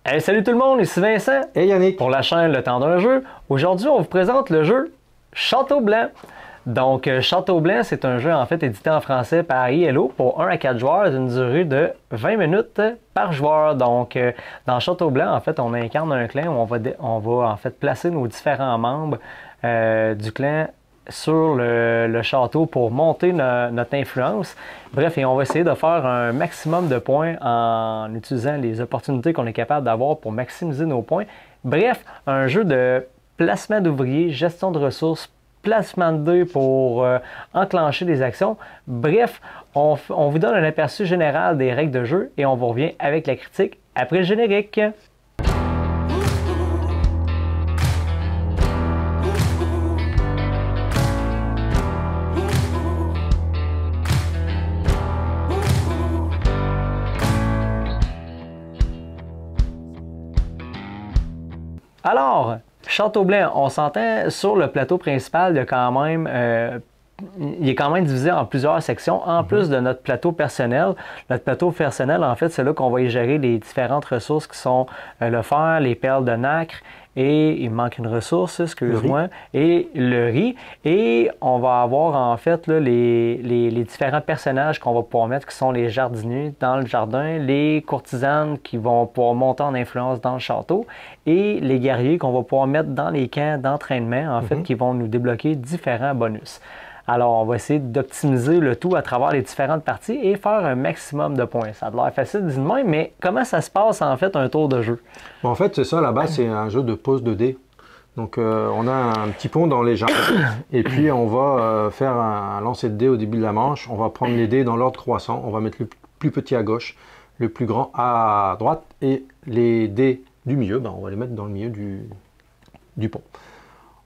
Hey, salut tout le monde, ici Vincent. Et Yannick. Pour la chaîne Le Temps d'un jeu. Aujourd'hui, on vous présente le jeu Château Blanc. Donc, Château Blanc, c'est un jeu en fait édité en français par ILO pour 1 à 4 joueurs d'une durée de 20 minutes par joueur. Donc, dans Château Blanc, en fait, on incarne un clan où on va en fait placer nos différents membres du clan sur le château pour monter notre influence. Bref, et on va essayer de faire un maximum de points en utilisant les opportunités qu'on est capable d'avoir pour maximiser nos points. Bref, un jeu de placement d'ouvriers, gestion de ressources, placement de dés pour enclencher des actions. Bref, on vous donne un aperçu général des règles de jeu et on vous revient avec la critique après le générique. Alors, Château Blanc, on s'entend sur le plateau principal, il est quand même divisé en plusieurs sections, en plus de notre plateau personnel. Notre plateau personnel, en fait, c'est là qu'on va y gérer les différentes ressources qui sont le fer, les perles de nacre, et il me manque une ressource, excuse-moi, et le riz. Et on va avoir en fait là, les différents personnages qu'on va pouvoir mettre, qui sont les jardiniers dans le jardin, les courtisanes qui vont pouvoir monter en influence dans le château, et les guerriers qu'on va pouvoir mettre dans les camps d'entraînement, en fait, qui vont nous débloquer différents bonus. Alors, on va essayer d'optimiser le tout à travers les différentes parties et faire un maximum de points. Ça a l'air facile, dis moi, mais comment ça se passe en fait un tour de jeu? Bon, en fait, c'est ça, là-bas, c'est un jeu de pose de dés. Donc, on a un petit pont dans les jardins et puis on va faire un lancer de dés au début de la manche. On va prendre les dés dans l'ordre croissant. On va mettre le plus petit à gauche, le plus grand à droite et les dés du milieu, on va les mettre dans le milieu du pont.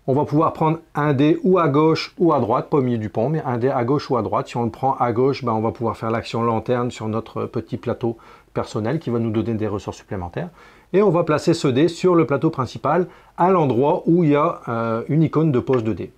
On va pouvoir prendre un dé ou à gauche ou à droite, pas au milieu du pont, mais un dé à gauche ou à droite. Si on le prend à gauche, on va pouvoir faire l'action lanterne sur notre petit plateau personnel qui va nous donner des ressources supplémentaires. Et on va placer ce dé sur le plateau principal à l'endroit où il y a une icône de pose de dé.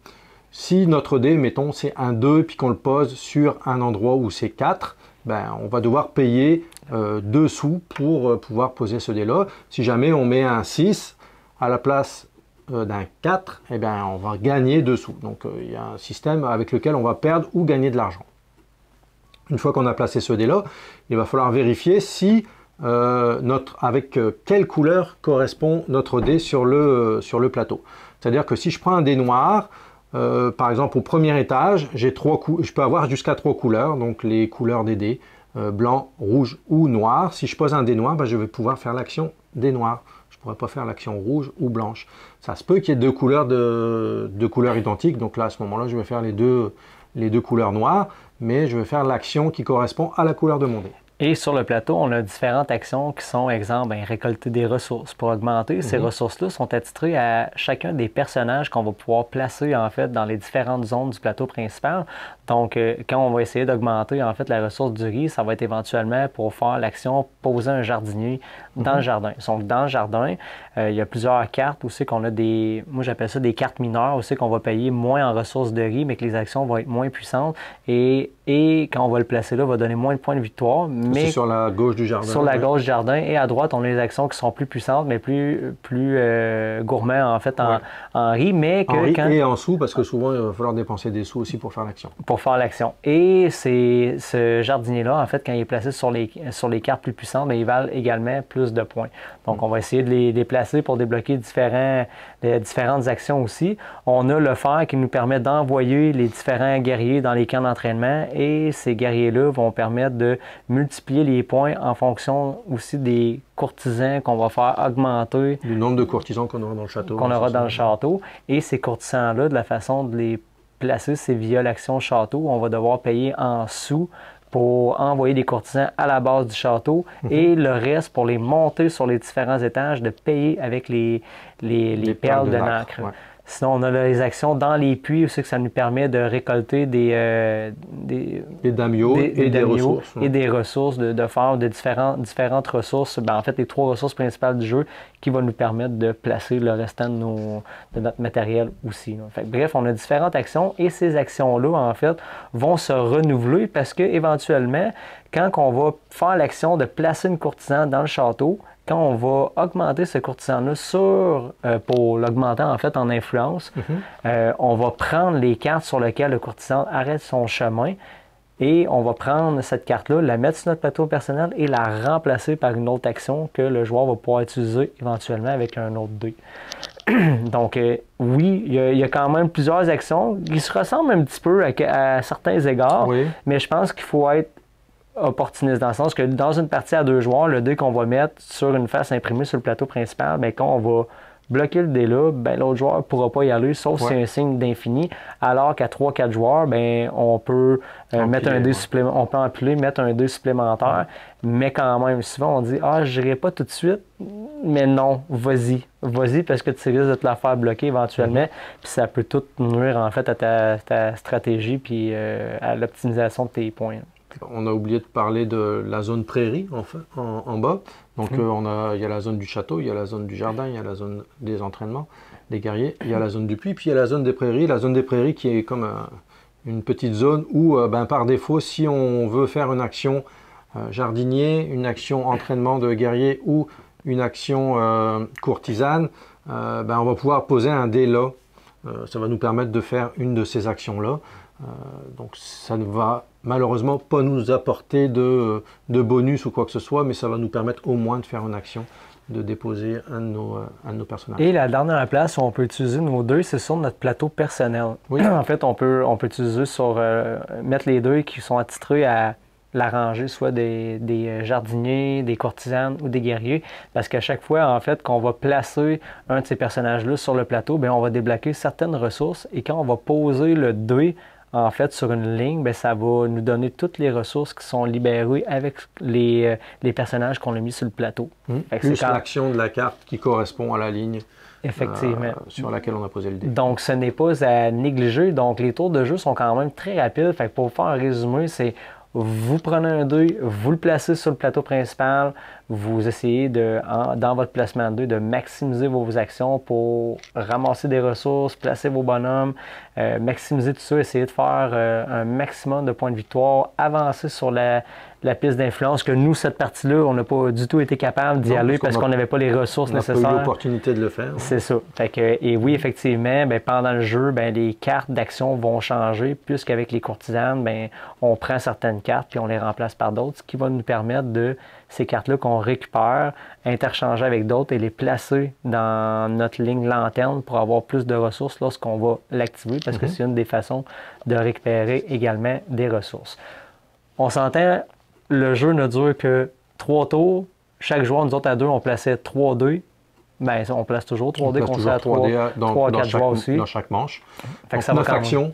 Si notre dé, mettons, c'est un 2, puis qu'on le pose sur un endroit où c'est 4, on va devoir payer 2 sous pour pouvoir poser ce dé-là. Si jamais on met un 6 à la place d'un 4, on va gagner 2 sous. Donc il y a un système avec lequel on va perdre ou gagner de l'argent. Une fois qu'on a placé ce dé-là, il va falloir vérifier si avec quelle couleur correspond notre dé sur le plateau. C'est-à-dire que si je prends un dé noir, par exemple au premier étage, je peux avoir jusqu'à 3 couleurs, donc les couleurs des dés, blanc, rouge ou noir. Si je pose un dé noir, je vais pouvoir faire l'action dé noir. Je ne pourrais pas faire l'action rouge ou blanche. Ça se peut qu'il y ait deux couleurs identiques. Donc là, à ce moment-là, je vais faire les deux couleurs noires, mais je vais faire l'action qui correspond à la couleur de mon dé. Et sur le plateau, on a différentes actions qui sont, exemple, récolter des ressources pour augmenter. Ces ressources-là sont attitrées à chacun des personnages qu'on va pouvoir placer en fait dans les différentes zones du plateau principal. Donc, quand on va essayer d'augmenter en fait la ressource du riz, ça va être éventuellement pour faire l'action poser un jardinier dans le jardin. Donc, dans le jardin, il y a plusieurs cartes aussi qu'on a moi j'appelle ça des cartes mineures aussi qu'on va payer moins en ressources de riz, mais que les actions vont être moins puissantes. Et quand on va le placer là, on va donner moins de points de victoire. Mais sur la gauche du jardin. Sur la gauche du jardin. Et à droite, on a les actions qui sont plus puissantes, mais plus gourmands en fait en riz. Mais et en sous, parce que souvent, il va falloir dépenser des sous aussi pour faire l'action. Pour faire l'action. Et ce jardinier-là, en fait, quand il est placé sur les cartes plus puissantes, il valent également plus de points. Donc, on va essayer de les placer pour débloquer différentes actions aussi. On a le fer qui nous permet d'envoyer les différents guerriers dans les camps d'entraînement. Et ces guerriers-là vont permettre de multiplier les points en fonction aussi des courtisans qu'on va faire augmenter. Du nombre de courtisans qu'on aura dans le château. Et ces courtisans-là, de la façon de les placer, c'est via l'action château. On va devoir payer en sous pour envoyer des courtisans à la base du château et le reste pour les monter sur les différents étages, de payer avec les perles de nacre. Ouais. Sinon, on a les actions dans les puits aussi que ça nous permet de récolter des damios et des ressources. Et des ressources, de faire de différentes ressources. En fait, les 3 ressources principales du jeu qui vont nous permettre de placer le restant de notre matériel aussi. Fait, bref, on a différentes actions et ces actions-là, en fait, vont se renouveler parce que éventuellement, quand on va faire l'action de placer une courtisane dans le château, quand on va augmenter ce courtisan-là pour l'augmenter en fait en influence, on va prendre les cartes sur lesquelles le courtisan arrête son chemin et on va prendre cette carte-là, la mettre sur notre plateau personnel et la remplacer par une autre action que le joueur va pouvoir utiliser éventuellement avec un autre dé. Donc, oui, il y a quand même plusieurs actions qui se ressemblent un petit peu à certains égards, mais je pense qu'il faut être opportuniste dans le sens que dans une partie à 2 joueurs, le dé qu'on va mettre sur une face imprimée sur le plateau principal, bien, quand on va bloquer le dé là, ben, l'autre joueur ne pourra pas y aller, sauf si c'est un signe d'infini. Alors qu'à 3-4 joueurs, ben, on peut mettre un dé supplémentaire, on peut empiler, mettre un dé supplémentaire, mais quand même, souvent on dit ah, je n'irai pas tout de suite, mais non, vas-y, parce que tu risques de te la faire bloquer éventuellement, puis ça peut tout nuire en fait à ta stratégie puis à l'optimisation de tes points. On a oublié de parler de la zone prairie en bas. Donc il y a la zone du château, il y a la zone du jardin, il y a la zone des entraînements, des guerriers, il y a la zone du puits, puis il y a la zone des prairies. La zone des prairies qui est comme une petite zone où par défaut, si on veut faire une action jardinier, une action entraînement de guerrier ou une action courtisane, on va pouvoir poser un dé là. Ça va nous permettre de faire une de ces actions-là. Donc ça ne va malheureusement pas nous apporter de bonus ou quoi que ce soit, mais ça va nous permettre au moins de faire une action, de déposer un de nos personnages. Et la dernière place où on peut utiliser nos dés, c'est sur notre plateau personnel. Oui. En fait, on peut utiliser mettre les dés qui sont attitrés à la rangée, soit des jardiniers, des courtisanes ou des guerriers, parce qu'à chaque fois, en fait, qu'on va placer un de ces personnages-là sur le plateau, bien, on va débloquer certaines ressources et quand on va poser le dé en fait, sur une ligne, bien, ça va nous donner toutes les ressources qui sont libérées avec les personnages qu'on a mis sur le plateau. Plus l'action de la carte qui correspond à la ligne effectivement. Sur laquelle on a posé le dé. Donc, ce n'est pas à négliger. Donc, les tours de jeu sont quand même très rapides. Fait que pour faire un résumé, c'est vous prenez un dé, vous le placez sur le plateau principal, vous essayez dans votre placement de dé de maximiser vos actions pour ramasser des ressources, placer vos bonhommes, maximiser tout ça, essayer de faire un maximum de points de victoire, avancer sur la piste d'influence, que nous, cette partie-là, on n'a pas du tout été capable d'y aller parce qu'on n'avait pas les ressources nécessaires. On n'a pas eu l'opportunité de le faire. C'est ça. Fait que, et oui, effectivement, bien, pendant le jeu, bien, les cartes d'action vont changer, puisqu'avec les courtisanes, bien, on prend certaines cartes puis on les remplace par d'autres, ce qui va nous permettre de ces cartes-là qu'on récupère, interchanger avec d'autres et les placer dans notre ligne lanterne pour avoir plus de ressources lorsqu'on va l'activer, parce que c'est une des façons de récupérer également des ressources. On s'entend, le jeu ne dure que 3 tours. Chaque joueur, nous autres à 2, on plaçait 3 dés. Bien, on place toujours 3 dés, qu'on sait à 3-4 joueurs aussi. Dans chaque manche. Fait que ça 9 actions.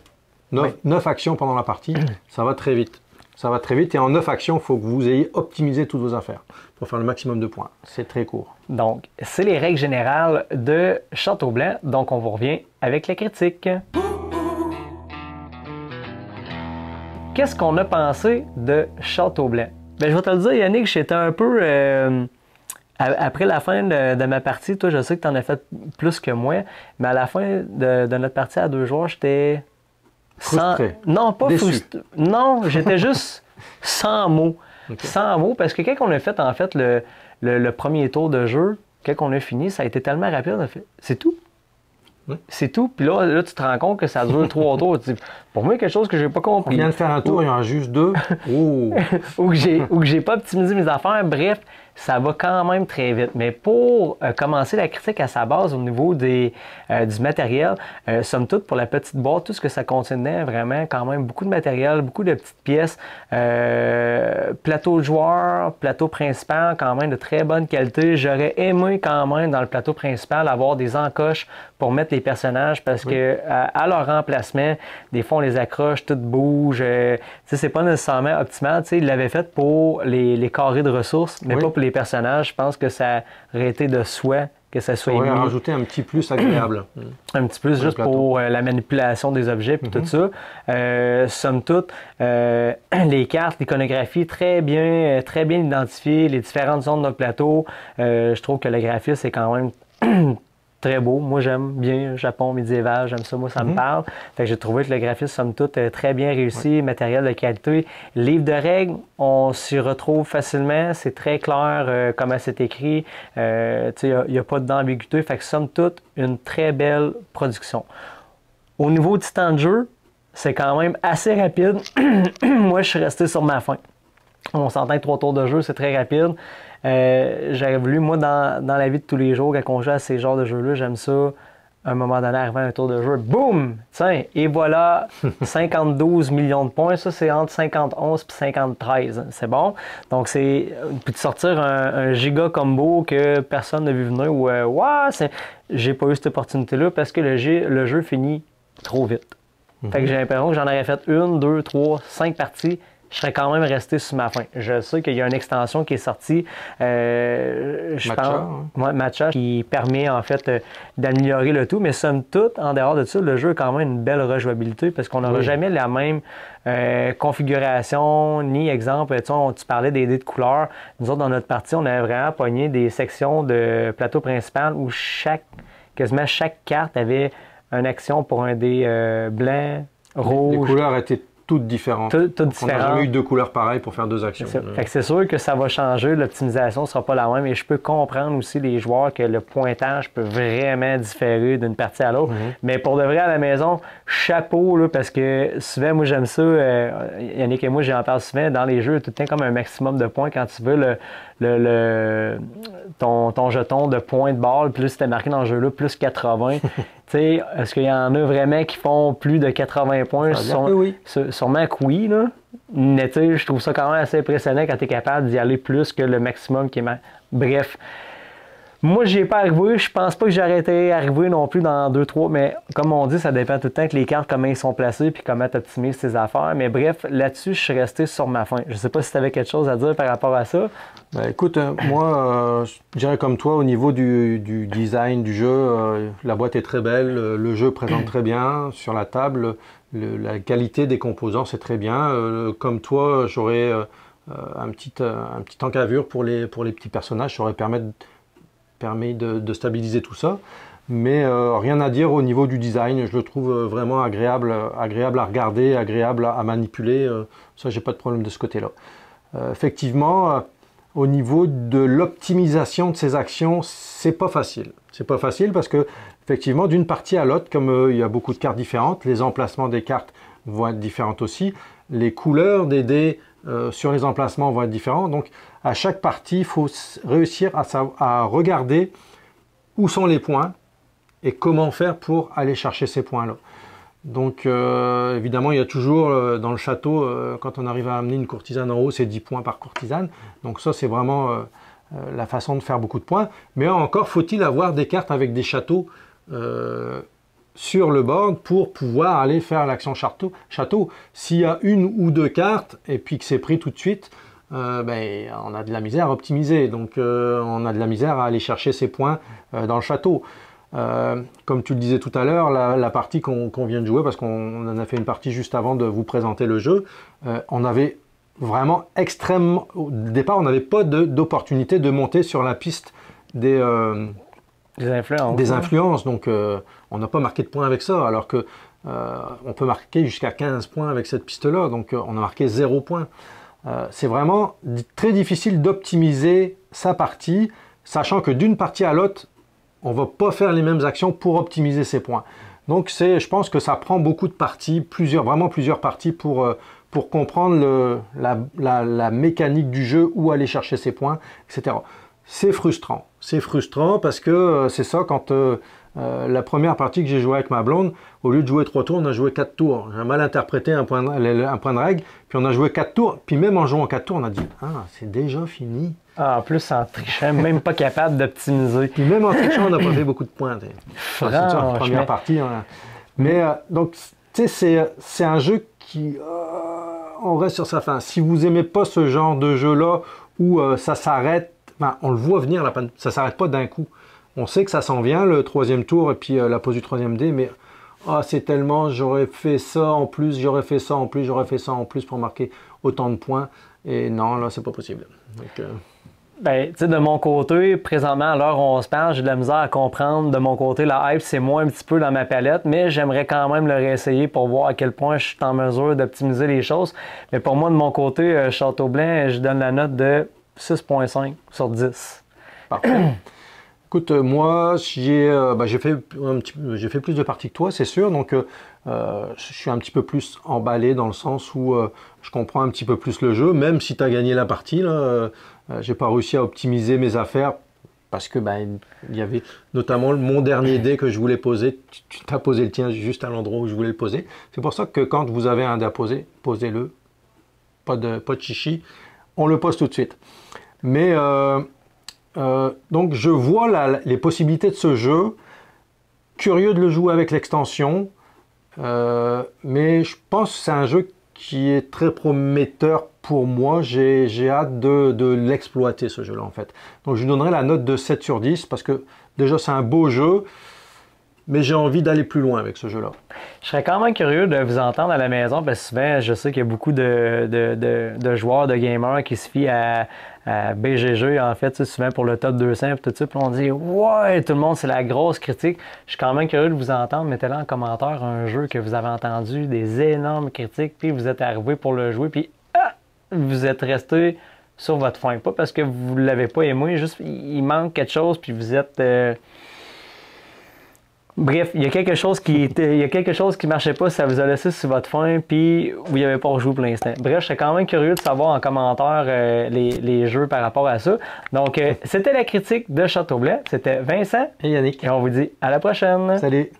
9 actions pendant la partie, ça va très vite. Ça va très vite et en 9 actions, il faut que vous ayez optimisé toutes vos affaires pour faire le maximum de points. C'est très court. Donc, c'est les règles générales de Château Blanc. Donc, on vous revient avec la critique. Qu'est-ce qu'on a pensé de Château Blanc? Bien, je vais te le dire, Yannick, j'étais un peu... après la fin de ma partie, toi, je sais que tu en as fait plus que moi, mais à la fin de notre partie à 2 joueurs, j'étais... Frustré. Non, pas frustré. Non, j'étais juste sans mots. Okay. Sans mots, parce que quand on a fait, en fait, le premier tour de jeu, quand on a fini, ça a été tellement rapide, on a fait, c'est tout. C'est tout. Puis là, tu te rends compte que ça dure 3 tours. Tu dis, pour moi, quelque chose que j'ai pas compris. On vient de faire un tour, il y en a juste 2. Oh. ou que j'ai pas optimisé mes affaires. Bref, ça va quand même très vite. Mais pour commencer la critique à sa base au niveau du matériel, somme toute, pour la petite boîte, tout ce que ça contenait, vraiment, quand même, beaucoup de matériel, beaucoup de petites pièces. Plateau de joueur, plateau principal, quand même de très bonne qualité. J'aurais aimé quand même, dans le plateau principal, avoir des encoches pour mettre les personnages parce que à leur remplacement, des fois on les accroche, tout bouge. C'est pas nécessairement optimal. Ils l'avaient fait pour les carrés de ressources, mais pas pour les personnages. Je pense que ça aurait été de souhait que ça soit mis. Rajouter un petit plus agréable. Un petit plus juste pour la manipulation des objets et tout ça. Somme toute, les cartes, l'iconographie, très bien identifiées, les différentes zones de notre plateau. Je trouve que le graphisme est quand même très beau. Moi, j'aime bien Japon médiéval, j'aime ça, moi, ça me parle. Fait que j'ai trouvé que le graphisme, somme toute, très bien réussi, matériel de qualité. Livre de règles, on s'y retrouve facilement, c'est très clair comment c'est écrit. Il n'y a pas d'ambiguïté, fait que somme toute, une très belle production. Au niveau du temps de jeu, c'est quand même assez rapide. Moi, je suis resté sur ma faim. On s'entend que 3 tours de jeu, c'est très rapide. J'aurais voulu, moi, dans la vie de tous les jours, quand on joue à ces genres de jeux-là, j'aime ça. À un moment donné, arriver à un tour de jeu, boum! Tiens, et voilà, 52 millions de points. Ça, c'est entre 51 et 53. C'est bon. Donc, c'est puis de sortir un giga combo que personne n'a vu venir ou j'ai pas eu cette opportunité-là parce que le jeu finit trop vite. Fait que j'ai l'impression que j'en aurais fait 1, 2, 3, 5 parties. Je serais quand même resté sur ma faim. Je sais qu'il y a une extension qui est sortie, Matcha, qui permet en fait d'améliorer le tout, mais somme toute, en dehors de ça, le jeu a quand même une belle rejouabilité parce qu'on n'aura jamais la même configuration, ni exemple, tu parlais des dés de couleurs. Nous autres, dans notre partie, on avait vraiment pogné des sections de plateau principal où quasiment chaque carte avait une action pour un dé blanc, rouge. Les couleurs étaient toutes différentes. Toutes On différentes. n'a jamais eu 2 couleurs pareilles pour faire 2 actions. Fait que c'est sûr que ça va changer, l'optimisation ne sera pas la même et je peux comprendre aussi les joueurs que le pointage peut vraiment différer d'une partie à l'autre. Mais pour de vrai à la maison, chapeau là, parce que souvent moi j'aime ça, Yannick et moi j'en parle souvent, dans les jeux, tout le temps comme un maximum de points quand tu veux ton jeton de points de balle, plus c'était marqué dans le jeu-là, plus 80. Est-ce qu'il y en a vraiment qui font plus de 80 points? Sûrement que oui. Là. Mais je trouve ça quand même assez impressionnant quand tu es capable d'y aller plus que le maximum qui est... Bref. Moi, j'y ai pas arrivé. Je pense pas que j'aurais été arrivé non plus dans 2-3, mais comme on dit, ça dépend tout le temps que les cartes, comment ils sont placés puis comment tu optimises tes affaires. Mais bref, là-dessus, je suis resté sur ma faim. Je sais pas si tu avais quelque chose à dire par rapport à ça. Ben, écoute, moi, je dirais comme toi, au niveau du design du jeu, la boîte est très belle, le jeu présente très bien sur la table, la qualité des composants, c'est très bien. Comme toi, j'aurais un petit encavure pour les petits personnages, ça aurait permis de stabiliser tout ça. Mais rien à dire au niveau du design, je le trouve vraiment agréable à regarder, agréable à manipuler. Ça, j'ai pas de problème de ce côté-là. Effectivement, au niveau de l'optimisation de ces actions, c'est pas facile. C'est pas facile parce que, effectivement, d'une partie à l'autre, comme il y a beaucoup de cartes différentes, les emplacements des cartes vont être différents aussi. Les couleurs des dés sur les emplacements vont être différents. Donc, à chaque partie, il faut réussir à regarder où sont les points et comment faire pour aller chercher ces points-là. Donc, évidemment, il y a toujours dans le château, quand on arrive à amener une courtisane en haut, c'est 10 points par courtisane. Donc ça, c'est vraiment la façon de faire beaucoup de points. Mais encore faut-il avoir des cartes avec des châteaux sur le board pour pouvoir aller faire l'action château. S'il y a 1 ou 2 cartes et puis que c'est pris tout de suite, on a de la misère à optimiser. Donc, on a de la misère à aller chercher ces points dans le château. Comme tu le disais tout à l'heure, la partie qu'on vient de jouer, parce qu'on en a fait une partie juste avant de vous présenter le jeu, on avait vraiment extrêmement... Au départ, on n'avait pas d'opportunité de monter sur la piste des influences. Donc, on n'a pas marqué de points avec ça, alors que on peut marquer jusqu'à 15 points avec cette piste-là. Donc, on a marqué 0 points. C'est vraiment très difficile d'optimiser sa partie, sachant que d'une partie à l'autre, on ne va pas faire les mêmes actions pour optimiser ses points. Donc, je pense que ça prend beaucoup de parties, vraiment plusieurs parties pour comprendre la mécanique du jeu, où aller chercher ses points, etc. C'est frustrant. C'est frustrant parce que c'est ça, quand la première partie que j'ai jouée avec ma blonde, au lieu de jouer 3 tours, on a joué 4 tours. J'ai mal interprété un point de règle, puis on a joué 4 tours. Puis même en jouant 4 tours, on a dit « Ah, c'est déjà fini ». En plus, en trichant, même pas capable d'optimiser. Puis même en trichant, on n'a pas fait beaucoup de points. C'est la première partie. Mais donc, tu sais, c'est un jeu qui... on reste sur sa fin. Si vous n'aimez pas ce genre de jeu-là, où ça s'arrête, on le voit venir, ça ne s'arrête pas d'un coup. On sait que ça s'en vient, le 3e tour, et puis la pose du 3e dé, mais c'est tellement, j'aurais fait ça en plus, j'aurais fait ça en plus, j'aurais fait ça en plus pour marquer autant de points. Et non, là, c'est pas possible. Donc, Ben, tu sais, de mon côté, présentement, à l'heure où on se parle, j'ai de la misère à comprendre. De mon côté, la hype, c'est moins un petit peu dans ma palette, mais j'aimerais quand même le réessayer pour voir à quel point je suis en mesure d'optimiser les choses. Mais pour moi, de mon côté, Château-Blanc, je donne la note de 6,5 sur 10. Parfait. Écoute, moi, j'ai fait plus de parties que toi, c'est sûr. Donc, je suis un petit peu plus emballé dans le sens où je comprends un petit peu plus le jeu. Même si tu as gagné la partie, là, j'ai pas réussi à optimiser mes affaires parce que il y avait notamment mon dernier dé que je voulais poser. Tu t'as posé le tien juste à l'endroit où je voulais le poser. C'est pour ça que quand vous avez un dé à poser, posez-le. Pas de chichi. On le pose tout de suite. Mais donc je vois les possibilités de ce jeu, curieux de le jouer avec l'extension, mais je pense que c'est un jeu qui est très prometteur pour moi. J'ai hâte de l'exploiter ce jeu-là en fait. Donc je lui donnerai la note de 7 sur 10 parce que déjà c'est un beau jeu, mais j'ai envie d'aller plus loin avec ce jeu-là. Je serais quand même curieux de vous entendre à la maison parce que souvent, je sais qu'il y a beaucoup de joueurs, de gamers qui se fient à BGG, en fait, souvent pour le top 200 et tout ça. Puis on dit, ouais, tout le monde, c'est la grosse critique. Je suis quand même curieux de vous entendre. Mettez-le en commentaire un jeu que vous avez entendu, des énormes critiques, puis vous êtes arrivé pour le jouer, puis vous êtes resté sur votre fin. Pas parce que vous ne l'avez pas aimé, juste il manque quelque chose, puis vous êtes. Bref, il y a quelque chose qui marchait pas, ça vous a laissé sur votre faim, puis vous n'y avez pas rejoué pour l'instant. Bref, je serais quand même curieux de savoir en commentaire les jeux par rapport à ça. Donc, c'était la critique de Château-Blanc. C'était Vincent et Yannick. Et on vous dit à la prochaine. Salut.